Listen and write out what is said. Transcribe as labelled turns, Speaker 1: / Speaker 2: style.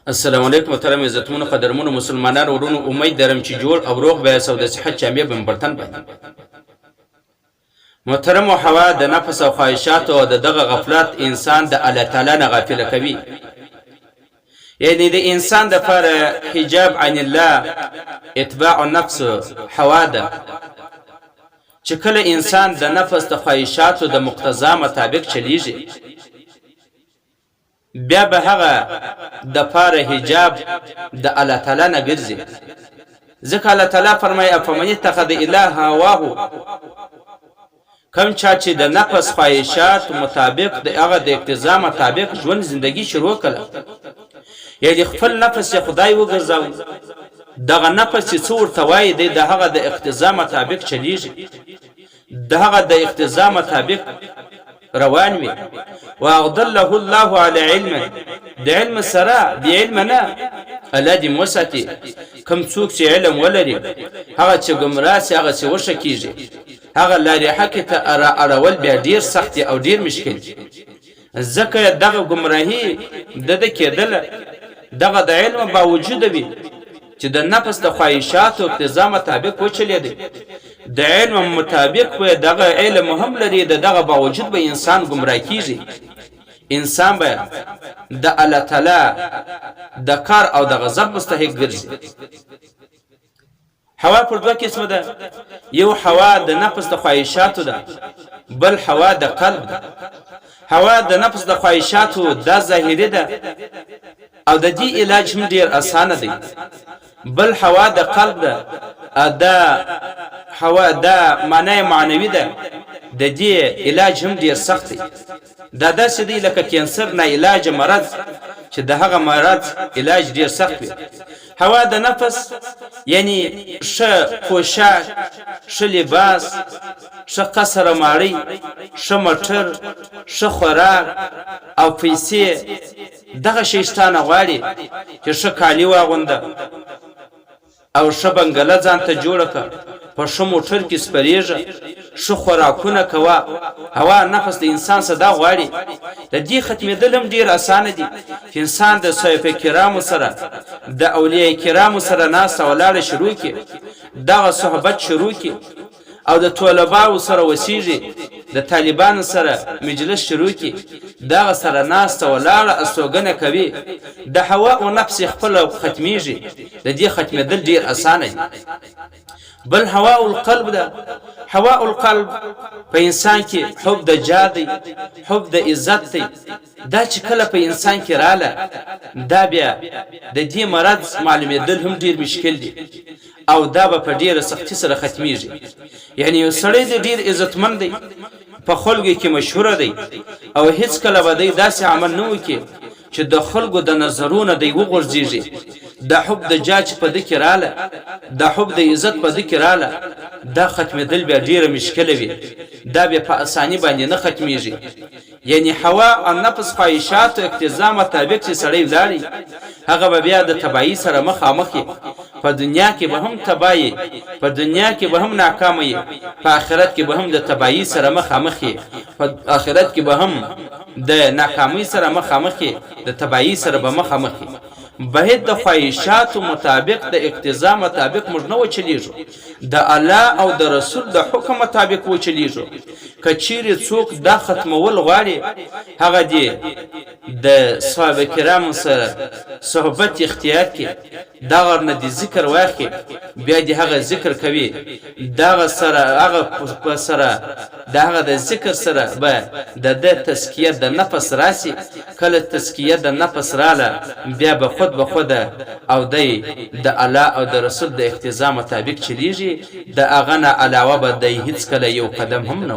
Speaker 1: السلام علیکم محترم عزتمنو قدرمنو مسلمانانو ورونو امید لرم چې جوړ او روغ به او د صحت جامع بمبرتن باندې محترم حوا د نفس او خواهشات او دغه غفلت انسان د الله تعالی نه غافل کوي. یعنی د انسان د پر حجاب عن الله اتباع النفس حوا ده چې کله انسان د نفس د خواهشات او د مقتضا مطابق چلیږي بیا به هغه د پاره حجاب د الله تعالی نه ګرځي. ځکه الله تعالی فرمایي افمن اتخذ اله هواه، کم چا چې د نفس خواهشات مطابق د هغه د اقتضا مطابق ژوند زندگی شروع کړه، یعنی خپل نفس خدای وګرځاوه، دغه نفس چې څو ورته وایي د هغه د اقتضا مطابق چلیږي، د هغه د اقتضا مطابق روان وي. واضله الله على علم، د علم سره د علم نه الله دې موساتي. کم څوک چې علم ولري هغه چې ګمراه سي هغه چې وشه کیږي، هغه لارې حق ته اړول بیا ډیر سخت او ډیر مشکل. ځکه دغه ګمراهي د کېدل دغه د علم باوجود وي چې د نفس د خواهشات او اقتضا مطابق وچلېدي، د علم مطابق به دغه علم هم لري، دغه باوجود به انسان گمراه کیږي. انسان به د الله تعالی د کار او د غضب مستحق ګرځي. حوا پر دوه قسمه ده، یو حوا د نفس د خواهشاتو ده، بل حوا د قلب ده. حوا د نفس د خواهشاتو دا ظاهري ده او د دې علاج هم ډیر اسانه دی. بل حوا د قلب ده، دا حوا دا معنی معنوي ده، د دې علاج هم ډیر سخت دی. دا داسې دی لکه کینسر نه علاج مرض چې د هغه مرض علاج ډیر سخت وي. حوا د نفس یعنی ښه پوشاک، ښه لباس، ښه قصر ماړی، ښه موټر، ښه خوراک او پیسې، دغه شیشتانه غواړي چې ښه کالي واغونده او ښه بنګله ځان ته جوړه کړه، په ښه موټر کې سپریږه، ښه خوراکونه کوه. هوا نفس د انسان صدا غواړي. د دې ختمېدل هم ډېر اسانه دي چې انسان د صحابه کرامو سره د اولیاء کرامو سره ناسته ولاړه شروع کړي، دغه صحبت شروع کړي او د طلباو سره وسیږي، د طالبانو سره مجلس شروع کړي، دغه سره ناسته ولاړه استوګنه کوي، د هوا او نفس خپل ختمېږي. د دې ختمېدل ډېر اسانه دي. بل هوا القلب ده. هوا القلب په انسان کې حب د جاه دی، حب د عزت دی. دا چې کله په انسان کې رااله دا بیا د دې مرض معلومېدل هم ډیر مشکل دي او دا به په ډیره سختي سره ختمېږي. یعنی یو سړی د ډیر عزتمن دی، په خلکو کې مشهور دی او هیڅ کله به دی داسې عمل نه وکړي چې د خلکو د نظرونه دی وغورځېږي. د حب د جاه چې په ده کې رااله، د حب د عزت په ده کې رااله، دا ختمېدل بیا ډیره مشکله وي. دا بیا په اساني باندې نه ختمېږي. یعنی حوا او نفس خواهشات او اقتضا مطابق چې سړی ولاړي هغه به بیا د تباهي سره مخامخ وي. په دنیا کې به هم تباهي، په دنیا کې به هم ناکامه وي، په آخرت کې به هم د تباهي سره مخامخ وي، په آخرت کې به هم د ناکامۍ سره مخامخ وي، د تباهي سره به مخامخ وي. باید د خواهشاتو مطابق د اقتضا مطابق موږ نه وچلیږو، د الله او د رسول د حکم مطابق وچلیږو. که چیرې څوک دا ختمول غواړي هغه دی د صحابه کرامو سره صحبت اختیار کړي، دغه نه د ذکر واخلي، بیا د هغه ذکر کوي، دغه سره هغه په سره دغه د ذکر سره به د تزکیه د نفس راسي. کله تزکیه د نفس رااله بیا به خود او دی د الله او د رسول د اقتضا مطابق چلیږي، د هغه نه علاوه به دی هیڅ کله یو قدم هم نه